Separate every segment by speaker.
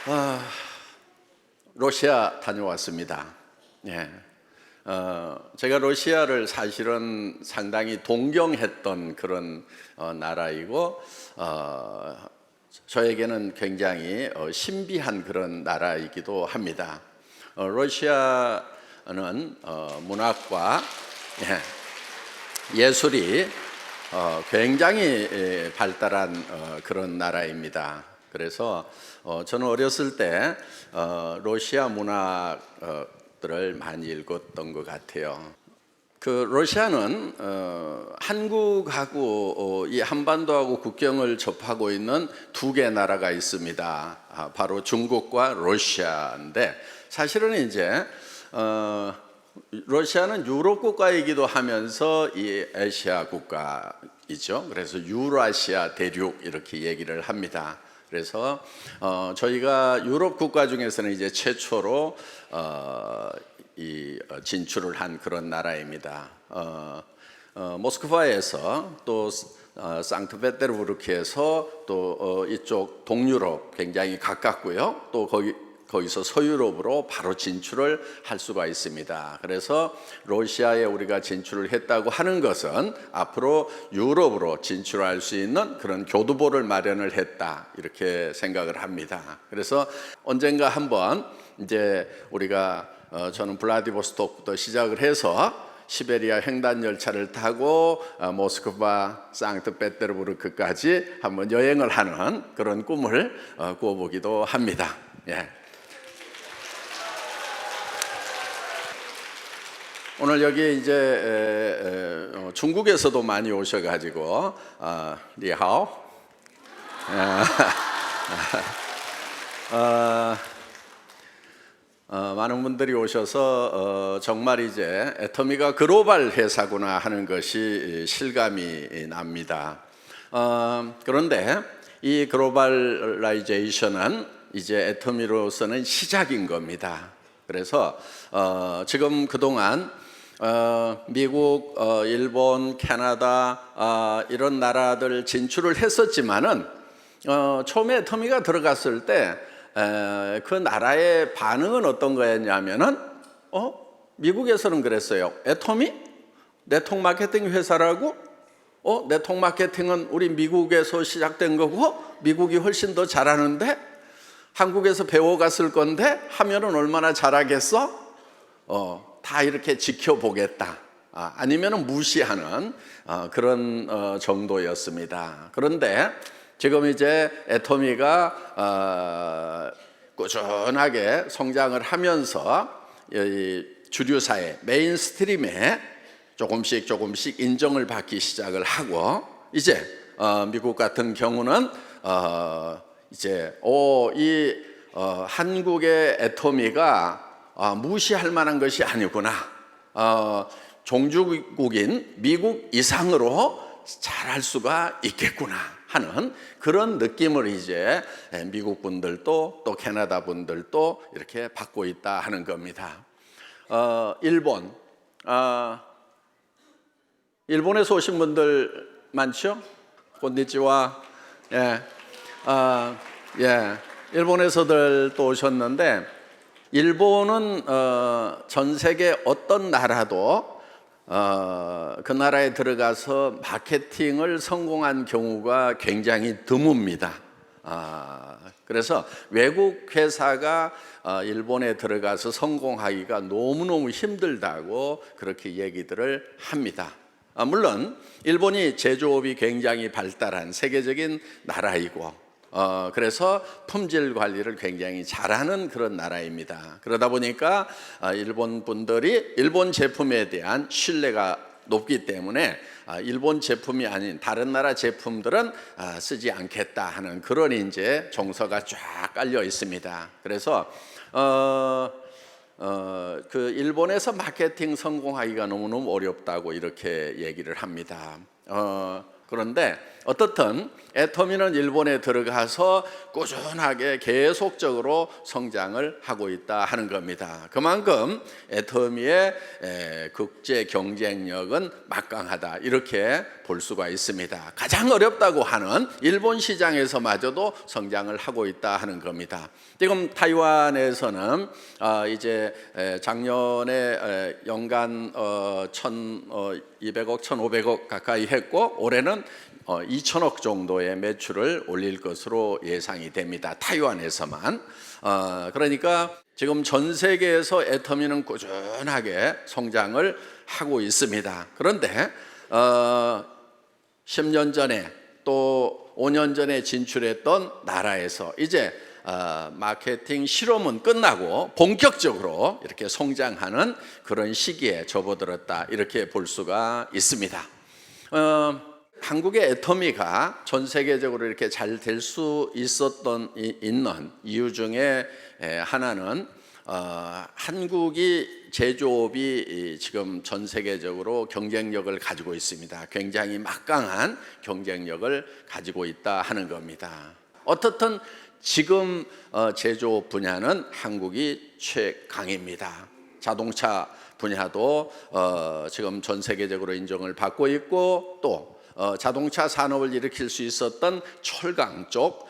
Speaker 1: 아, 러시아 다녀왔습니다. 예. 제가 러시아를 사실은 상당히 동경했던 그런 나라이고, 저에게는 굉장히 신비한 그런 나라이기도 합니다. 러시아는 문학과 예술이 굉장히 발달한 그런 나라입니다. 그래서 저는 어렸을 때 러시아 문학들을 많이 읽었던 것 같아요. 그 러시아는 한국하고 이 한반도하고 국경을 접하고 있는 두 개 나라가 있습니다. 바로 중국과 러시아인데, 사실은 이제 러시아는 유럽 국가이기도 하면서 이 아시아 국가이죠. 그래서 유라시아 대륙 이렇게 얘기를 합니다. 그래서 저희가 유럽 국가 중에서는 이제 최초로 진출을 한 그런 나라입니다. 모스크바에서 또 상트페테르부르크에서 또 이쪽 동유럽 굉장히 가깝고요. 또 거기서 서유럽으로 바로 진출을 할 수가 있습니다. 그래서 러시아에 우리가 진출을 했다고 하는 것은 앞으로 유럽으로 진출할 수 있는 그런 교두보를 마련을 했다, 이렇게 생각을 합니다. 그래서 언젠가 한번 이제 우리가 저는 블라디보스토크부터 시작을 해서 시베리아 횡단 열차를 타고 모스크바, 상트페테르부르크까지 한번 여행을 하는 그런 꿈을 꾸어보기도 합니다. 예. 오늘 여기 이제 중국에서도 많이 오셔가지고 리하오 많은 분들이 오셔서 정말 이제 애터미가 글로벌 회사구나 하는 것이 실감이 납니다. 그런데 이 글로벌라이제이션은 이제 애터미로서는 시작인 겁니다. 그래서 지금 그동안 미국, 일본, 캐나다 이런 나라들 진출을 했었지만은 처음에 애터미가 들어갔을 때 그 나라의 반응은 어떤 거였냐면은 미국에서는 그랬어요. 애터미? 네트워크 마케팅 회사라고? 네트워크 마케팅은 우리 미국에서 시작된 거고 미국이 훨씬 더 잘하는데 한국에서 배워갔을 건데 하면은 얼마나 잘하겠어? 다 이렇게 지켜보겠다. 아니면은 무시하는 그런 정도였습니다. 그런데 지금 이제 애터미가 꾸준하게 성장을 하면서 주류사회 메인스트림에 조금씩 인정을 받기 시작을 하고, 이제 미국 같은 경우는 이제 한국의 애터미가 무시할 만한 것이 아니구나, 종주국인 미국 이상으로 잘할 수가 있겠구나 하는 그런 느낌을 이제 미국 분들도 또 캐나다 분들도 이렇게 받고 있다 하는 겁니다. 일본에서 오신 분들 많죠? 곤니치와. 일본에서들 또 오셨는데, 일본은 전 세계 어떤 나라도 그 나라에 들어가서 마케팅을 성공한 경우가 굉장히 드뭅니다. 그래서 외국 회사가 일본에 들어가서 성공하기가 너무너무 힘들다고 그렇게 얘기들을 합니다. 물론 일본이 제조업이 굉장히 발달한 세계적인 나라이고, 그래서 품질 관리를 굉장히 잘하는 그런 나라입니다. 그러다 보니까 일본 분들이 일본 제품에 대한 신뢰가 높기 때문에 일본 제품이 아닌 다른 나라 제품들은 쓰지 않겠다 하는 그런 이제 정서가 쫙 깔려 있습니다. 그래서 그 일본에서 마케팅 성공하기가 너무너무 어렵다고 이렇게 얘기를 합니다. 그런데 어떻든 애터미는 일본에 들어가서 꾸준하게 계속적으로 성장을 하고 있다 하는 겁니다. 그만큼 애터미의 국제 경쟁력은 막강하다 이렇게 볼 수가 있습니다. 가장 어렵다고 하는 일본 시장에서마저도 성장을 하고 있다 하는 겁니다. 지금 타이완에서는 이제 작년에 연간 1,200억, 1,500억 가까이 했고 올해는 2천억 정도의 매출을 올릴 것으로 예상이 됩니다. 타이완에서만. 그러니까 지금 전 세계에서 애터미는 꾸준하게 성장을 하고 있습니다. 그런데 10년 전에 또 5년 전에 진출했던 나라에서 이제 마케팅 실험은 끝나고 본격적으로 이렇게 성장하는 그런 시기에 접어들었다 이렇게 볼 수가 있습니다. 한국의 애터미가 전 세계적으로 이렇게 잘 될 수 있는 이유 중에 하나는 한국이 제조업이 지금 전 세계적으로 경쟁력을 가지고 있습니다. 굉장히 막강한 경쟁력을 가지고 있다 하는 겁니다. 어떻든 지금 제조업 분야는 한국이 최강입니다. 자동차 분야도 지금 전 세계적으로 인정을 받고 있고 또 자동차 산업을 일으킬 수 있었던 철강 쪽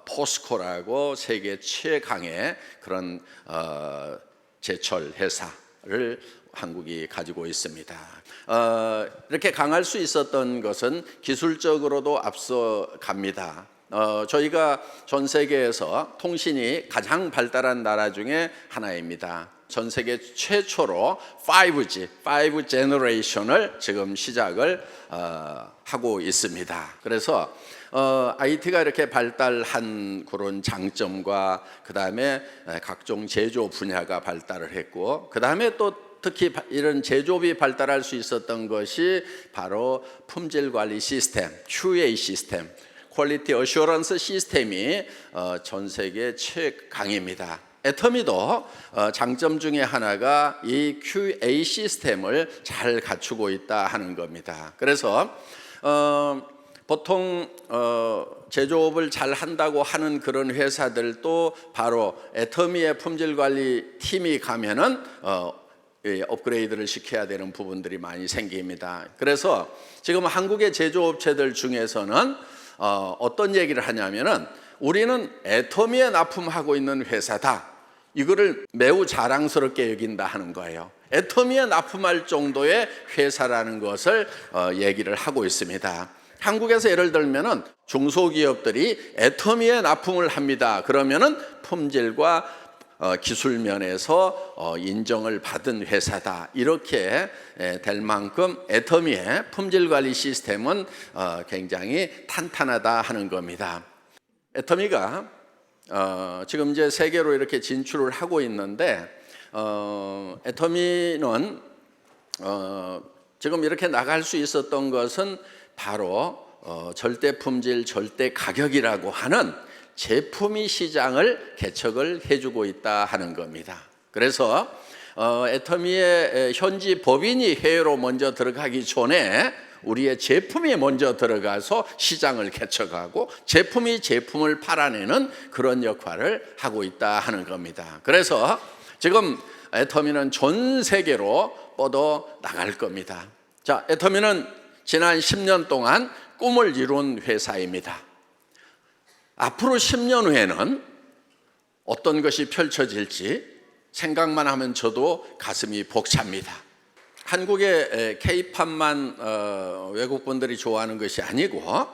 Speaker 1: 포스코라고 세계 최강의 그런 제철 회사를 한국이 가지고 있습니다. 이렇게 강할 수 있었던 것은 기술적으로도 앞서갑니다. 저희가 전 세계에서 통신이 가장 발달한 나라 중에 하나입니다. 전 세계 최초로 5G, 5 제너레이션을 지금 시작을 하고 있습니다. 그래서 IT가 이렇게 발달한 그런 장점과 그 다음에 각종 제조 분야가 발달을 했고 그 다음에 또 특히 이런 제조업이 발달할 수 있었던 것이 바로 품질 관리 시스템, QA 시스템, 퀄리티 어슈런스 시스템이 전 세계 최강입니다. 애터미도 장점 중에 하나가 이 QA 시스템을 잘 갖추고 있다 하는 겁니다. 그래서 보통 제조업을 잘 한다고 하는 그런 회사들도 바로 애터미의 품질관리 팀이 가면은 업그레이드를 시켜야 되는 부분들이 많이 생깁니다. 그래서 지금 한국의 제조업체들 중에서는 어떤 얘기를 하냐면은 우리는 애터미에 납품하고 있는 회사다. 이거를 매우 자랑스럽게 여긴다 하는 거예요. 애터미에 납품할 정도의 회사라는 것을 얘기를 하고 있습니다. 한국에서 예를 들면은 중소기업들이 애터미에 납품을 합니다. 그러면은 품질과 기술 면에서 인정을 받은 회사다. 이렇게 될 만큼 애터미의 품질 관리 시스템은 굉장히 탄탄하다 하는 겁니다. 애터미가 지금 이제 세계로 이렇게 진출을 하고 있는데 애터미는 지금 이렇게 나갈 수 있었던 것은 바로 절대 품질, 절대 가격이라고 하는 제품이 시장을 개척을 해주고 있다 하는 겁니다. 그래서 애터미의 현지 법인이 해외로 먼저 들어가기 전에 우리의 제품이 먼저 들어가서 시장을 개척하고 제품이 제품을 팔아내는 그런 역할을 하고 있다 하는 겁니다. 그래서 지금 애터미는 전 세계로 뻗어 나갈 겁니다. 자, 애터미는 지난 10년 동안 꿈을 이룬 회사입니다. 앞으로 10년 후에는 어떤 것이 펼쳐질지 생각만 하면 저도 가슴이 벅찹니다. 한국의 K-팝만 외국분들이 좋아하는 것이 아니고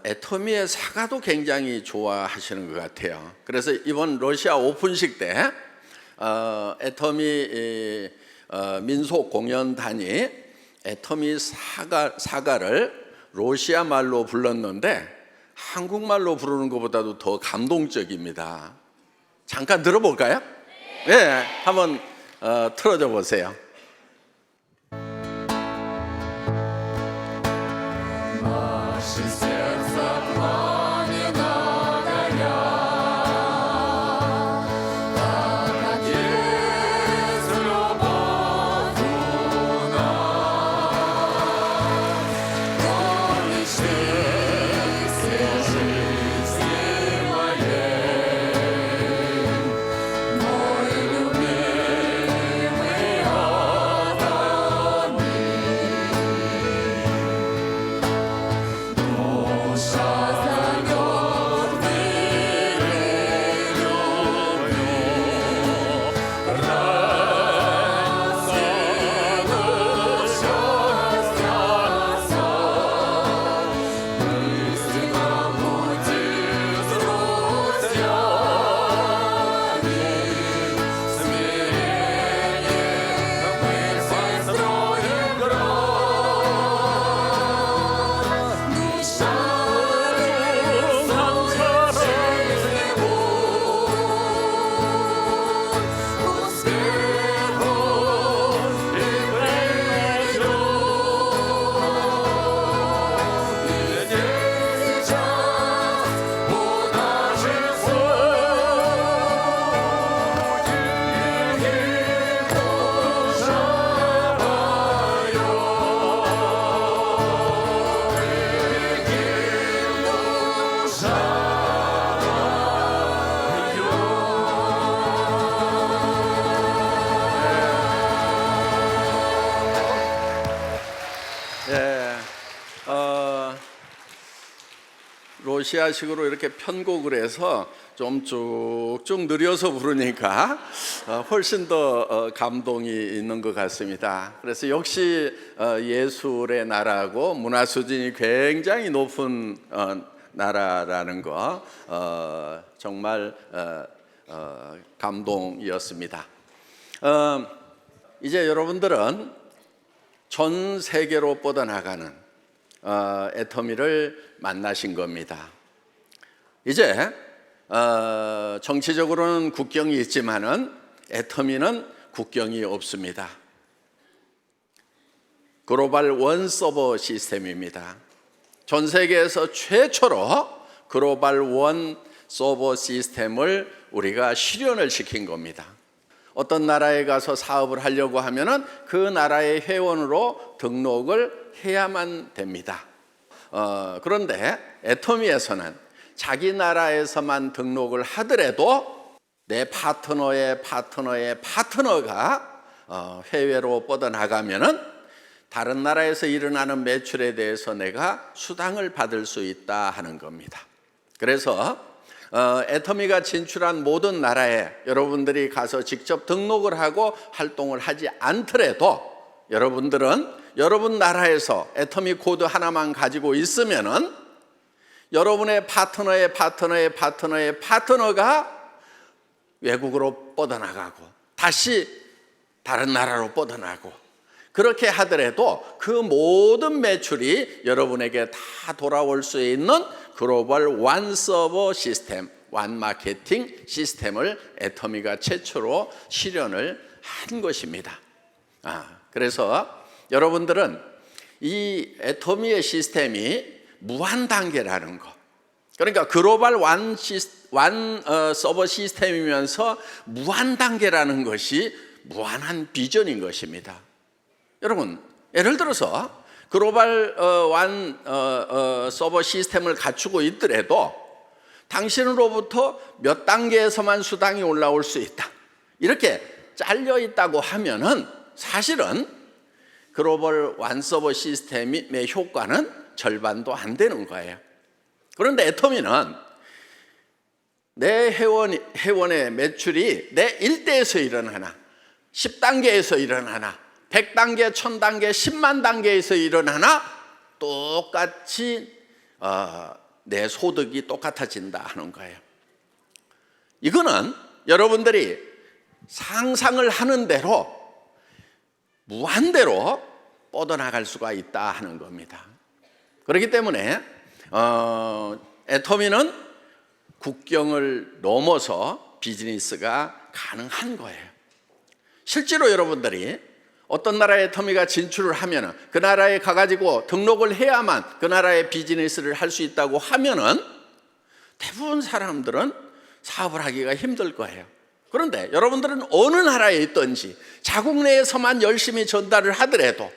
Speaker 1: 애터미의 사과도 굉장히 좋아하시는 것 같아요. 그래서 이번 러시아 오픈식 때 애터미 민속 공연단이 애터미 사과를 러시아 말로 불렀는데 한국말로 부르는 것보다도 더 감동적입니다. 잠깐 들어볼까요? 네, 한번 틀어줘 보세요. 러시아식으로 이렇게 편곡을 해서 좀 쭉쭉 느려서 부르니까 훨씬 더 감동이 있는 것 같습니다. 그래서 역시 예술의 나라고 문화 수준이 굉장히 높은 나라라는 거 정말 감동이었습니다. 이제 여러분들은 전 세계로 뻗어나가는 애터미를 만나신 겁니다. 이제 정치적으로는 국경이 있지만은 애터미는 국경이 없습니다. 글로벌 원 서버 시스템입니다. 전 세계에서 최초로 글로벌 원 서버 시스템을 우리가 실현을 시킨 겁니다. 어떤 나라에 가서 사업을 하려고 하면은 그 나라의 회원으로 등록을 해야만 됩니다. 그런데 애터미에서는 자기 나라에서만 등록을 하더라도 내 파트너의 파트너가 해외로 뻗어나가면은 다른 나라에서 일어나는 매출에 대해서 내가 수당을 받을 수 있다 하는 겁니다. 그래서 애터미가 진출한 모든 나라에 여러분들이 가서 직접 등록을 하고 활동을 하지 않더라도 여러분들은 여러분 나라에서 애터미 코드 하나만 가지고 있으면은 여러분의 파트너가 외국으로 뻗어나가고 다시 다른 나라로 뻗어나가고 그렇게 하더라도 그 모든 매출이 여러분에게 다 돌아올 수 있는 글로벌 완 서버 시스템, 완 마케팅 시스템을 애터미가 최초로 실현을 한 것입니다. 그래서 여러분들은 이 애터미의 시스템이 무한 단계라는 거, 그러니까 글로벌 완 서버 시스템이면서 무한 단계라는 것이 무한한 비전인 것입니다. 여러분, 예를 들어서 글로벌 완 서버 시스템을 갖추고 있더라도 당신으로부터 몇 단계에서만 수당이 올라올 수 있다, 이렇게 잘려 있다고 하면은 사실은 글로벌 완 서버 시스템의 효과는 절반도 안 되는 거예요. 그런데 애터미는 내 회원의 매출이 내 일대에서 일어나나 10단계에서 일어나나 100단계, 1000단계, 10만 단계에서 일어나나 똑같이 내 소득이 똑같아진다 하는 거예요. 이거는 여러분들이 상상을 하는 대로 무한대로 뻗어나갈 수가 있다 하는 겁니다. 그렇기 때문에 애터미는 국경을 넘어서 비즈니스가 가능한 거예요. 실제로 여러분들이 어떤 나라에 애터미가 진출을 하면은 그 나라에 가가지고 등록을 해야만 그 나라의 비즈니스를 할 수 있다고 하면은 대부분 사람들은 사업을 하기가 힘들 거예요. 그런데 여러분들은 어느 나라에 있든지 자국 내에서만 열심히 전달을 하더라도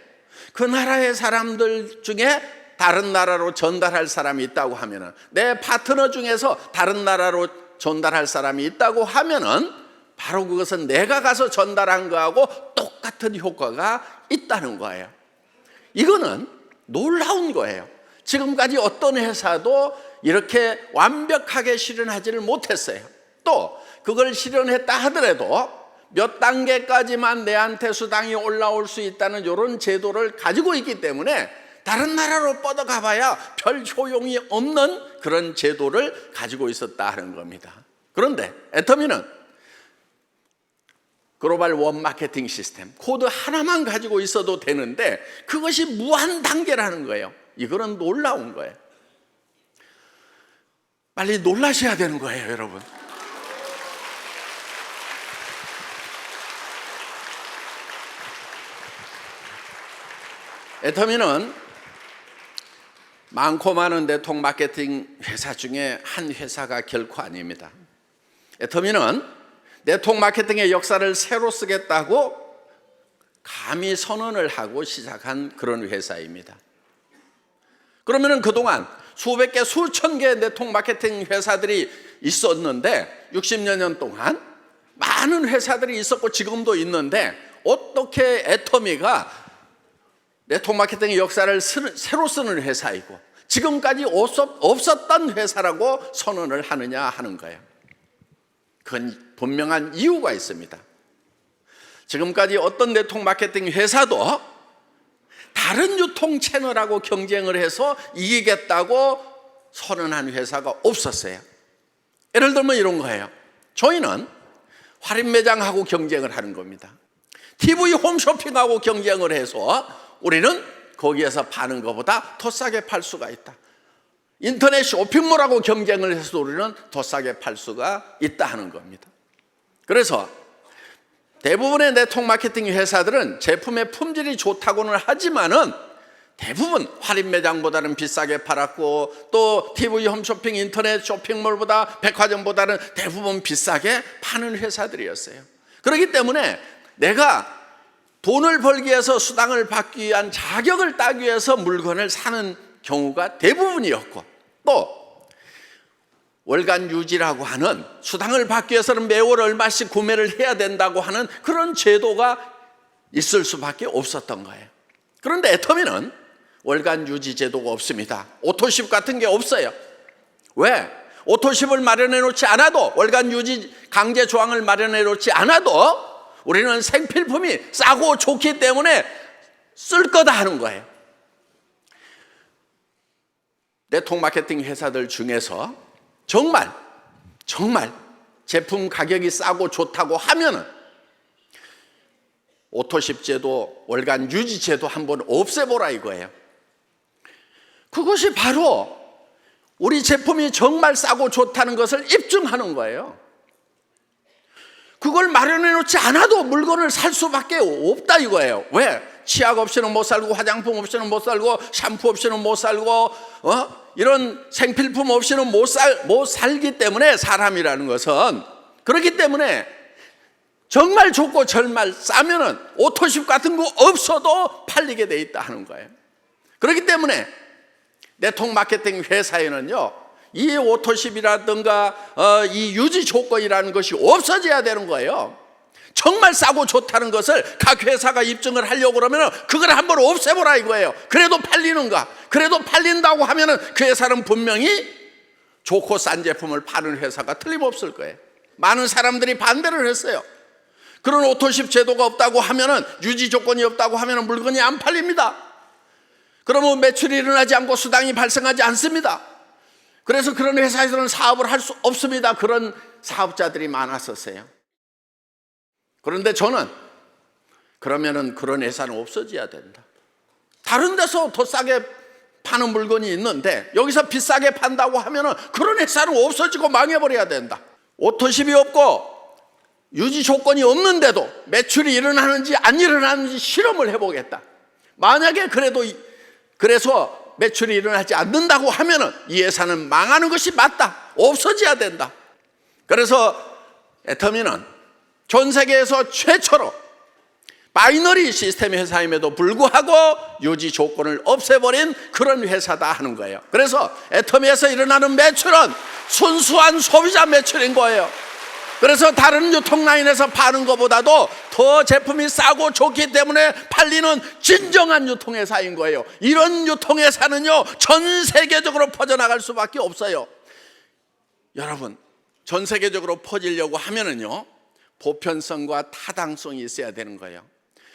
Speaker 1: 그 나라의 사람들 중에 다른 나라로 전달할 사람이 있다고 하면은 내 파트너 중에서 다른 나라로 전달할 사람이 있다고 하면은 바로 그것은 내가 가서 전달한 거하고 똑같은 효과가 있다는 거예요. 이거는 놀라운 거예요. 지금까지 어떤 회사도 이렇게 완벽하게 실현하지를 못했어요. 또 그걸 실현했다 하더라도 몇 단계까지만 내한테 수당이 올라올 수 있다는 이런 제도를 가지고 있기 때문에 다른 나라로 뻗어가 봐야 별 효용이 없는 그런 제도를 가지고 있었다 하는 겁니다. 그런데 애터미는 글로벌 원 마케팅 시스템 코드 하나만 가지고 있어도 되는데 그것이 무한 단계라는 거예요. 이거는 놀라운 거예요. 빨리 놀라셔야 되는 거예요, 여러분. 애터미는 많고 많은 네트워크 마케팅 회사 중에 한 회사가 결코 아닙니다. 애터미는 네트워크 마케팅의 역사를 새로 쓰겠다고 감히 선언을 하고 시작한 그런 회사입니다. 그러면은 그동안 수백 개, 수천 개의 네트워크 마케팅 회사들이 있었는데 60여 년 동안 많은 회사들이 있었고 지금도 있는데 어떻게 애터미가 네트워크 마케팅의 역사를 새로 쓰는 회사이고 지금까지 없었던 회사라고 선언을 하느냐 하는 거예요. 그건 분명한 이유가 있습니다. 지금까지 어떤 네트워크 마케팅 회사도 다른 유통 채널하고 경쟁을 해서 이기겠다고 선언한 회사가 없었어요. 예를 들면 이런 거예요. 저희는 할인 매장하고 경쟁을 하는 겁니다. TV 홈쇼핑하고 경쟁을 해서 우리는 거기에서 파는 것보다 더 싸게 팔 수가 있다. 인터넷 쇼핑몰하고 경쟁을 해서 우리는 더 싸게 팔 수가 있다 하는 겁니다. 그래서 대부분의 네트워크 마케팅 회사들은 제품의 품질이 좋다고는 하지만은 대부분 할인 매장보다는 비싸게 팔았고, 또 TV 홈쇼핑, 인터넷 쇼핑몰보다, 백화점보다는 대부분 비싸게 파는 회사들이었어요. 그렇기 때문에 내가 돈을 벌기 위해서, 수당을 받기 위한 자격을 따기 위해서 물건을 사는 경우가 대부분이었고, 또 월간 유지라고 하는, 수당을 받기 위해서는 매월 얼마씩 구매를 해야 된다고 하는 그런 제도가 있을 수밖에 없었던 거예요. 그런데 애터미는 월간 유지 제도가 없습니다. 오토십 같은 게 없어요. 왜? 오토십을 마련해 놓지 않아도, 월간 유지 강제 조항을 마련해 놓지 않아도 우리는 생필품이 싸고 좋기 때문에 쓸 거다 하는 거예요. 네트워크 마케팅 회사들 중에서 정말 제품 가격이 싸고 좋다고 하면은 오토십 제도, 월간 유지 제도 한번 없애보라 이거예요. 그것이 바로 우리 제품이 정말 싸고 좋다는 것을 입증하는 거예요. 그걸 마련해 놓지 않아도 물건을 살 수밖에 없다 이거예요. 왜? 치약 없이는 못 살고, 화장품 없이는 못 살고, 샴푸 없이는 못 살고, 이런 생필품 없이는 못 살기 때문에, 사람이라는 것은. 그렇기 때문에 정말 좋고 정말 싸면은 오토십 같은 거 없어도 팔리게 돼 있다 하는 거예요. 그렇기 때문에 네트워크 마케팅 회사에는요, 이 오토십이라든가 이 유지 조건이라는 것이 없어져야 되는 거예요. 정말 싸고 좋다는 것을 각 회사가 입증을 하려고 그러면 그걸 한번 없애보라 이거예요. 그래도 팔리는가? 그래도 팔린다고 하면 그 회사는 분명히 좋고 싼 제품을 파는 회사가 틀림없을 거예요. 많은 사람들이 반대를 했어요. 그런 오토십 제도가 없다고 하면, 유지 조건이 없다고 하면 물건이 안 팔립니다. 그러면 매출이 일어나지 않고 수당이 발생하지 않습니다. 그래서 그런 회사에서는 사업을 할 수 없습니다. 그런 사업자들이 많았었어요. 그런데 저는 그러면은 그런 회사는 없어져야 된다. 다른 데서 더 싸게 파는 물건이 있는데 여기서 비싸게 판다고 하면은 그런 회사는 없어지고 망해버려야 된다. 오토십이 없고 유지 조건이 없는데도 매출이 일어나는지 안 일어나는지 실험을 해보겠다. 만약에 그래서 매출이 일어나지 않는다고 하면은 이 회사는 망하는 것이 맞다. 없어져야 된다. 그래서 애터미는 전 세계에서 최초로 바이너리 시스템 회사임에도 불구하고 유지 조건을 없애버린 그런 회사다 하는 거예요. 그래서 애터미에서 일어나는 매출은 순수한 소비자 매출인 거예요. 그래서 다른 유통라인에서 파는 것보다도 더 제품이 싸고 좋기 때문에 팔리는 진정한 유통회사인 거예요. 이런 유통회사는요, 전 세계적으로 퍼져나갈 수밖에 없어요. 여러분, 전 세계적으로 퍼지려고 하면은요, 보편성과 타당성이 있어야 되는 거예요.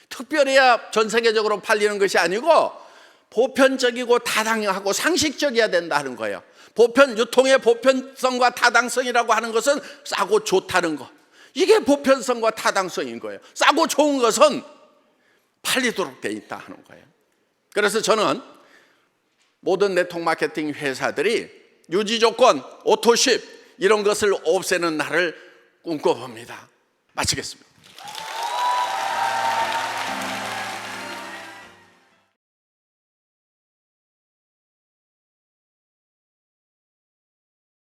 Speaker 1: 특별해야 전 세계적으로 팔리는 것이 아니고 보편적이고 타당하고 상식적이어야 된다는 거예요. 유통의 보편성과 타당성이라고 하는 것은 싸고 좋다는 것, 이게 보편성과 타당성인 거예요. 싸고 좋은 것은 팔리도록 돼 있다 하는 거예요. 그래서 저는 모든 네트워크 마케팅 회사들이 유지 조건, 오토십 이런 것을 없애는 날을 꿈꿔봅니다. 마치겠습니다.